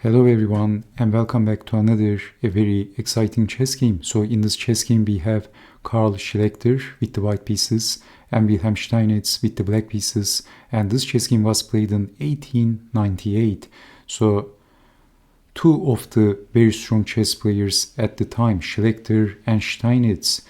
Hello everyone and welcome back to another very exciting chess game. So in this chess game we have Karl Schlechter with the white pieces and Wilhelm Steinitz with the black pieces, and this chess game was played in 1898. So two of the very strong chess players at the time, Schlechter and Steinitz.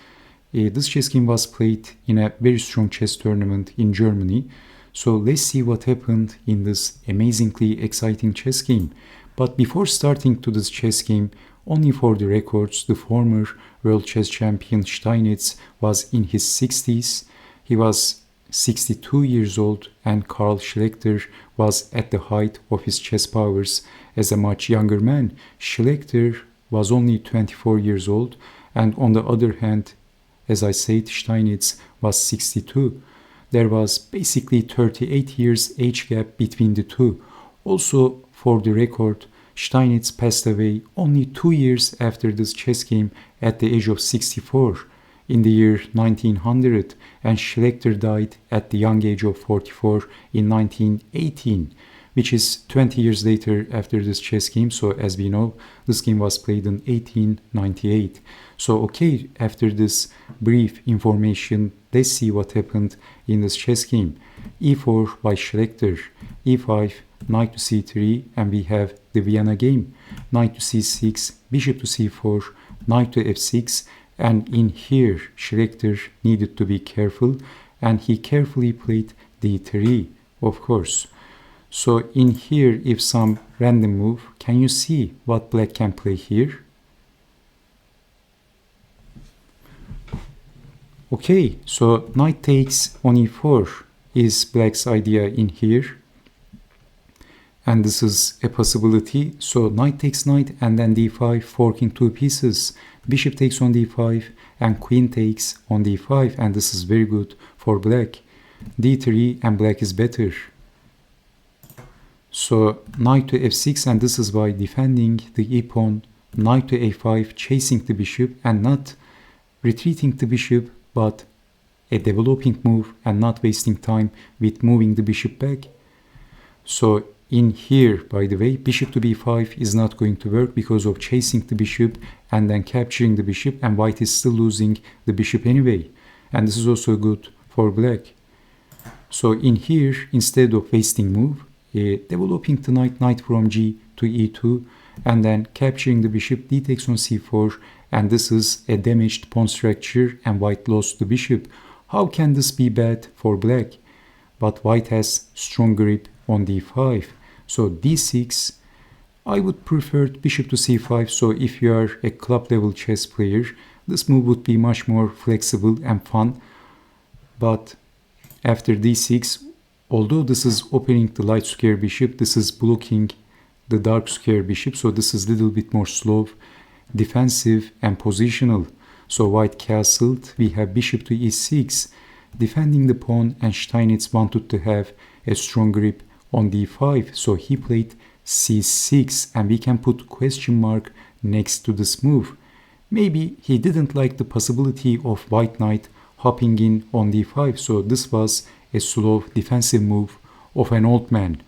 This chess game was played in a very strong chess tournament in Germany. So let's see what happened in this amazingly exciting chess game. But before starting to this chess game, only for the records, the former world chess champion Steinitz was in his 60s. He was 62 years old, and Karl Schlechter was at the height of his chess powers as a much younger man. Schlechter was only 24 years old, and on the other hand, as I said, Steinitz was 62. There was basically 38 years age gap between the two. Also, for the record, Steinitz passed away only 2 years after this chess game at the age of 64 in the year 1900, and Schlechter died at the young age of 44 in 1918, which is 20 years later after this chess game. So as we know, this game was played in 1898. So okay, after this brief information, let's see what happened in this chess game. e4 by Schlechter, e5, knight to c3, and we have the Vienna game. Knight to c6, bishop to c4, knight to f6, and in here Schlechter needed to be careful, and he carefully played d3, of course. So in here, if some random move, can you see what black can play here? Okay, so knight takes on e4 is black's idea in here. And this is a possibility. So knight takes knight and then d5, forking two pieces. Bishop takes on d5 and queen takes on d5, and this is very good for black. d3 and black is better. So knight to f6, and this is by defending the e-pawn. Knight to a5, chasing the bishop and not retreating the bishop, but a developing move and not wasting time with moving the bishop back. So in here, by the way, bishop to b5 is not going to work because of chasing the bishop and then capturing the bishop, and white is still losing the bishop anyway. And this is also good for black. So in here, instead of wasting move, developing the knight from g to e2, and then capturing the bishop, d takes on c4, and this is a damaged pawn structure and white lost the bishop. How can this be bad for black? But white has strong grip on d5. So d6, I would prefer bishop to c5. So if you are a club level chess player, this move would be much more flexible and fun. But after d6, although this is opening the light square bishop, this is blocking the dark square bishop. So this is a little bit more slow, defensive and positional. So white castled. We have bishop to e6, defending the pawn, and Steinitz wanted to have a strong grip on d5. So he played c6, and we can put question mark next to this move. Maybe he didn't like the possibility of white knight hopping in on d5. So this was a slow defensive move of an old man.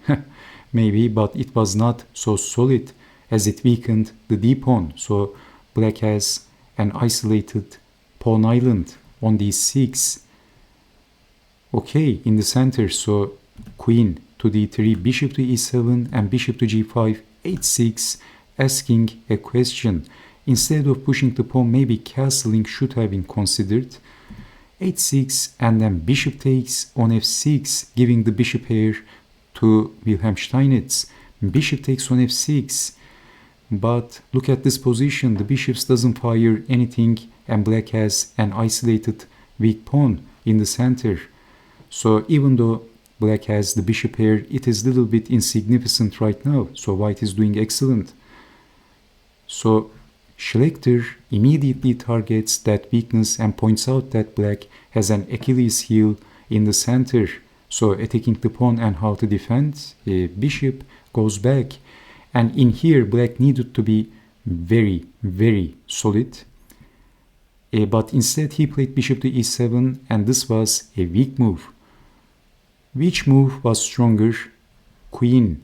Maybe, but it was not so solid as it weakened the d-pawn. So black has an isolated pawn island on d6. Okay, in the center, so queen to d3, bishop to e7, and bishop to g5, h6, asking a question. Instead of pushing the pawn, maybe castling should have been considered. h6, and then bishop takes on f6, giving the bishop here to Wilhelm Steinitz. Bishop takes on f6. But look at this position, the bishops doesn't fire anything, and black has an isolated weak pawn in the center. So even though black has the bishop here, it is a little bit insignificant right now. So white is doing excellent. So Schlechter immediately targets that weakness and points out that black has an Achilles heel in the center. So attacking the pawn and how to defend, bishop goes back. And in here, black needed to be very, very solid. But instead, he played bishop to e7, and this was a weak move. Which move was stronger? Queen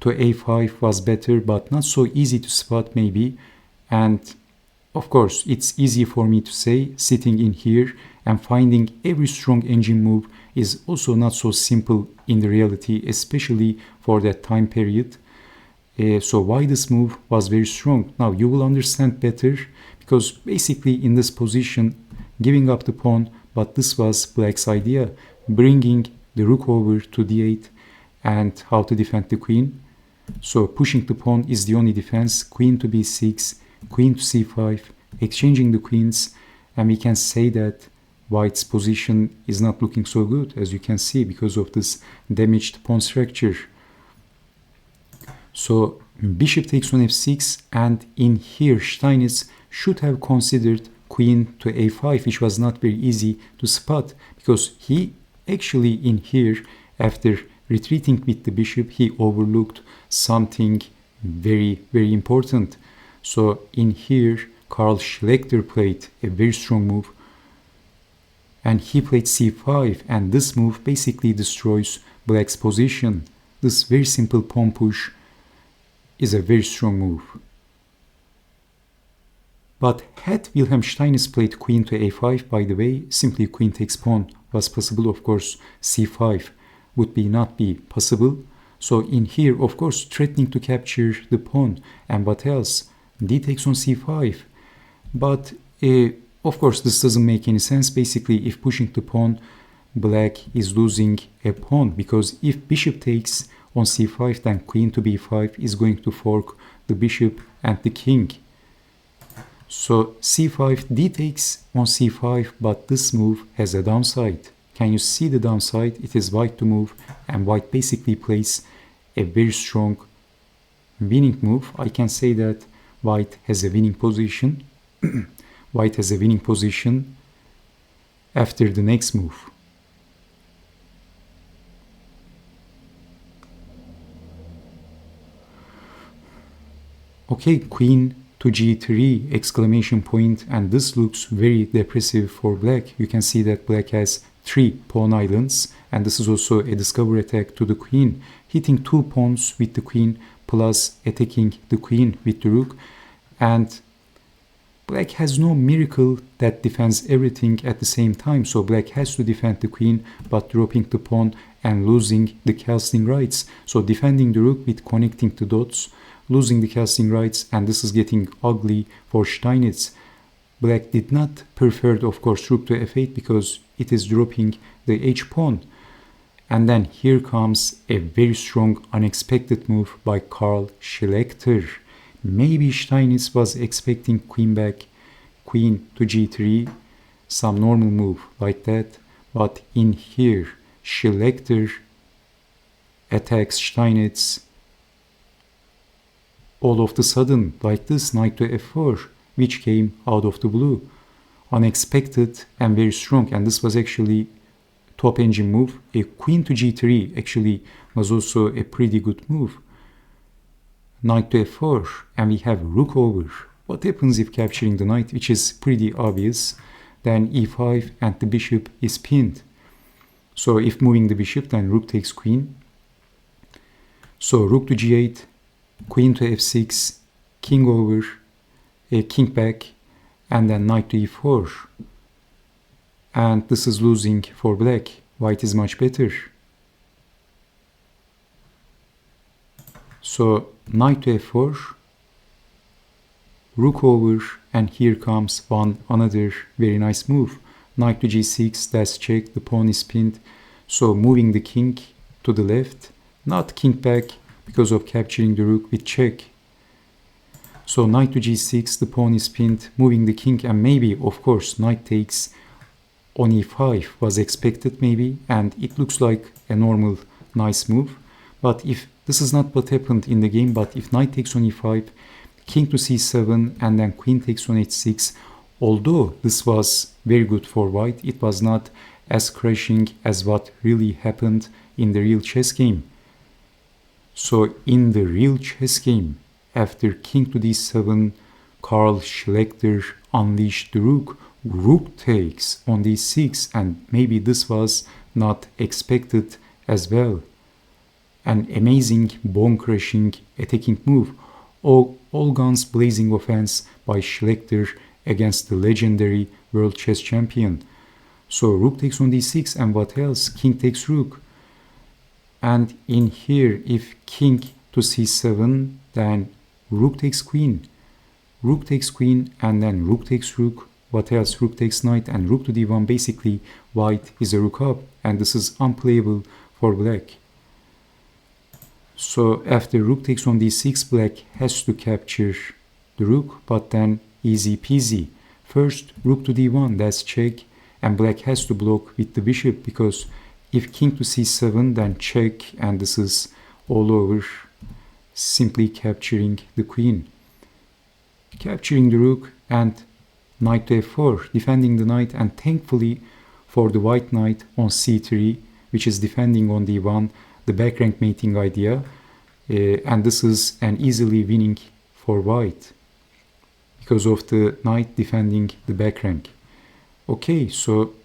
to a5 was better, but not so easy to spot maybe. And of course, it's easy for me to say sitting in here and finding every strong engine move is also not so simple in the reality, especially for that time period. So why this move was very strong? Now you will understand better, because basically in this position, giving up the pawn, but this was black's idea, bringing the rook over to d8 and how to defend the queen. So pushing the pawn is the only defense. Queen to b6, queen to c5, exchanging the queens, and we can say that white's position is not looking so good, as you can see, because of this damaged pawn structure. So bishop takes on f6, and in here Steinitz should have considered queen to a5, which was not very easy to spot, because he actually in here, after retreating with the bishop, he overlooked something very, very important. So in here, Karl Schlechter played a very strong move, and he played c5, and this move basically destroys black's position. This very simple pawn push is a very strong move. But had Wilhelm Steinitz played queen to a5, by the way, simply queen takes pawn was possible. Of course, c5 would not be possible. So in here, of course, threatening to capture the pawn. And what else? D takes on c5. But of course, this doesn't make any sense. Basically, if pushing the pawn, black is losing a pawn, because if bishop takes on c5, then queen to b5 is going to fork the bishop and the king. So c5, d takes on c5, but this move has a downside. Can you see the downside? It is white to move, and white basically plays a very strong winning move. I can say that white has a winning position. White has a winning position after the next move. Okay, queen to g3, exclamation point, and this looks very depressive for black. You can see that black has 3 pawn islands, and this is also a discovery attack to the queen, hitting 2 pawns with the queen plus attacking the queen with the rook. And black has no miracle that defends everything at the same time, so black has to defend the queen but dropping the pawn and losing the castling rights. So defending the rook with connecting the dots, losing the castling rights, and this is getting ugly for Steinitz. Black did not prefer, of course, rook to f8 because it is dropping the h-pawn. And then here comes a very strong, unexpected move by Karl Schlechter. Maybe Steinitz was expecting queen back, queen to g3, some normal move like that. But in here, Schlechter attacks Steinitz all of the sudden, like this, knight to f4, which came out of the blue. Unexpected and very strong, and this was actually top engine move. A queen to g3 actually was also a pretty good move. Knight to f4, and we have rook over. What happens if capturing the knight, which is pretty obvious? Then e5, and the bishop is pinned. So if moving the bishop, then rook takes queen. So rook to g8, queen to f6, king over, king back, and then knight to e4. And this is losing for black. White is much better. So knight to f4, rook over, and here comes another very nice move. Knight to g6, that's check, the pawn is pinned. So moving the king to the left, not king back because of capturing the rook with check. So knight to g6, the pawn is pinned, moving the king, and maybe, of course, knight takes on e5 was expected maybe, and it looks like a normal nice move. But if this is not what happened in the game, but if knight takes on e5, king to c7, and then queen takes on h6, although this was very good for white, it was not as crushing as what really happened in the real chess game. So in the real chess game, after king to d7, Karl Schlechter unleashed the rook. Rook takes on d6, and maybe this was not expected as well. An amazing bone-crushing attacking move. All guns blazing offense by Schlechter against the legendary world chess champion. So rook takes on d6, and what else? King takes rook. And in here, if king to c7, then rook takes queen. Rook takes queen, and then rook takes rook. What else? Rook takes knight, and rook to d1. Basically, white is a rook up, and this is unplayable for black. So after rook takes on d6, black has to capture the rook, but then easy peasy. First, rook to d1, that's check, and black has to block with the bishop, because if king to c7, then check, and this is all over, simply capturing the queen. Capturing the rook, and knight to f4, defending the knight, and thankfully for the white knight on c3, which is defending on d1, the back rank mating idea, and this is an easily winning for white because of the knight defending the back rank. Okay, so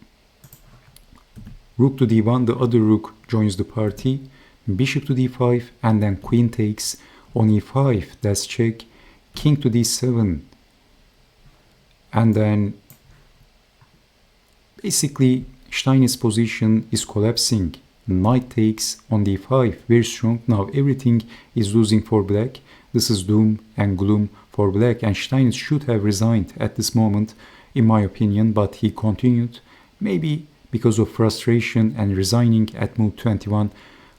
rook to d1, the other rook joins the party, bishop to d5, and then queen takes on e5, that's check, king to d7, and then basically Steinitz's position is collapsing. Knight takes on d5, very strong. Now everything is losing for black. This is doom and gloom for black, and Steinitz should have resigned at this moment, in my opinion, but he continued, maybe because of frustration, and resigning at move 21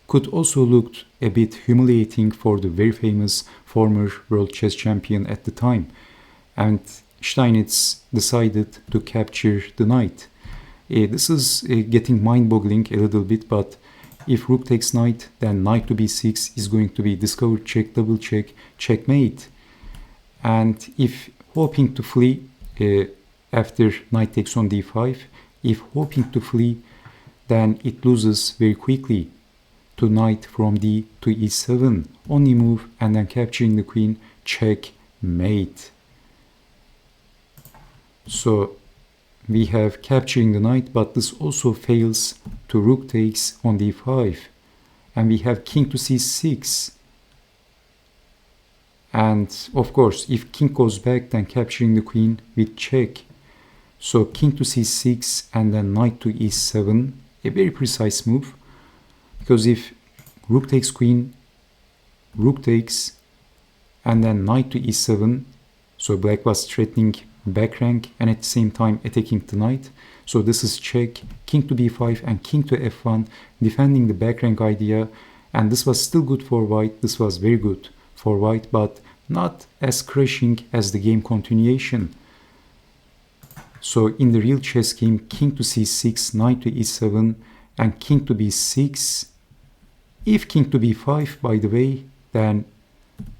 could also look a bit humiliating for the very famous former world chess champion at the time. And Steinitz decided to capture the knight. This is getting mind-boggling a little bit, but if rook takes knight, then knight to b6 is going to be discovered check, double check, checkmate. And if hoping to flee after knight takes on d5, if hoping to flee, then it loses very quickly to knight from d to e7, only move, and then capturing the queen, checkmate. So we have capturing the knight, but this also fails to rook takes on d5, and we have king to c6, and of course if king goes back, then capturing the queen with check. So king to c6, and then knight to e7, a very precise move, because if rook takes queen, rook takes, and then knight to e7, so black was threatening back rank and at the same time attacking the knight. So this is check, king to b5, and king to f1, defending the back rank idea, and this was still good for white. This was very good for white, but not as crushing as the game continuation. So in the real chess game, king to c6, knight to e7, and king to b6. If king to b5, by the way, then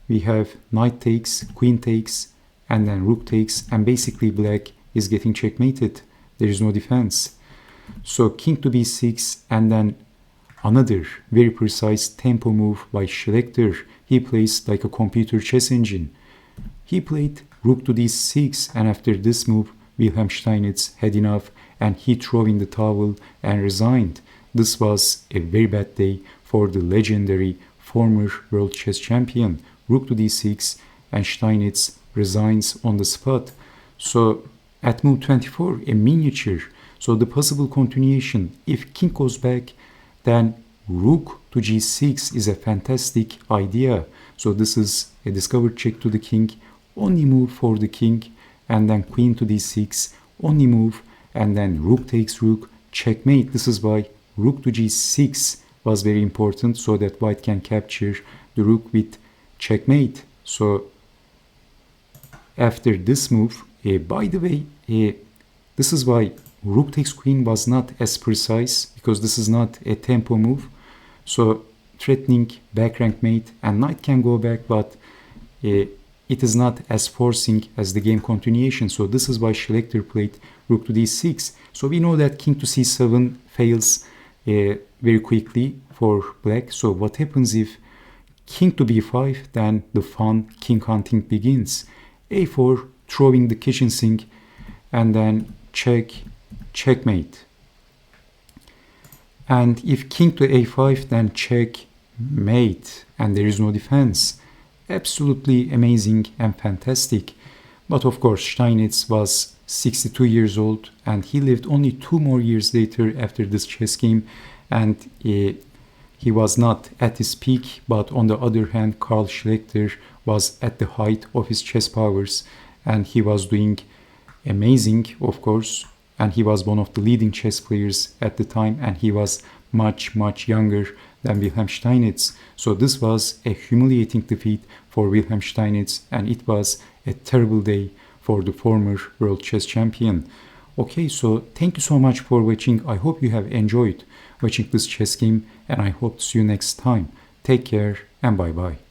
we have knight takes, queen takes, and then rook takes, and basically black is getting checkmated. There is no defense. So king to b6, and then another very precise tempo move by Schlechter. He plays like a computer chess engine. He played rook to d6, and after this move, Wilhelm Steinitz had enough, and he threw in the towel and resigned. This was a very bad day for the legendary former world chess champion. Rook to d6, and Steinitz resigns on the spot. So at move 24, a miniature. So the possible continuation, if king goes back, then rook to g6 is a fantastic idea. So this is a discovered check to the king, only move for the king, and then queen to d6, only move, and then rook takes rook, checkmate. This is why rook to g6 was very important, so that white can capture the rook with checkmate. So after this move, by the way, this is why rook takes queen was not as precise, because this is not a tempo move. So threatening back rank mate, and knight can go back, but it is not as forcing as the game continuation. So this is why Schlechter played rook to d6. So we know that king to c7 fails very quickly for black. So what happens if king to b5, then the fun king hunting begins. a4, throwing the kitchen sink, and then checkmate. And if king to a5, then mate, and there is no defense. Absolutely amazing and fantastic. But of course, Steinitz was 62 years old, and he lived only 2 more years later after this chess game, and he was not at his peak. But on the other hand, Karl Schlechter was at the height of his chess powers, and he was doing amazing, of course, and he was one of the leading chess players at the time, and he was much younger than Wilhelm Steinitz. So this was a humiliating defeat for Wilhelm Steinitz, and it was a terrible day for the former world chess champion. Okay, so thank you so much for watching. I hope you have enjoyed watching this chess game, and I hope to see you next time. Take care and bye bye.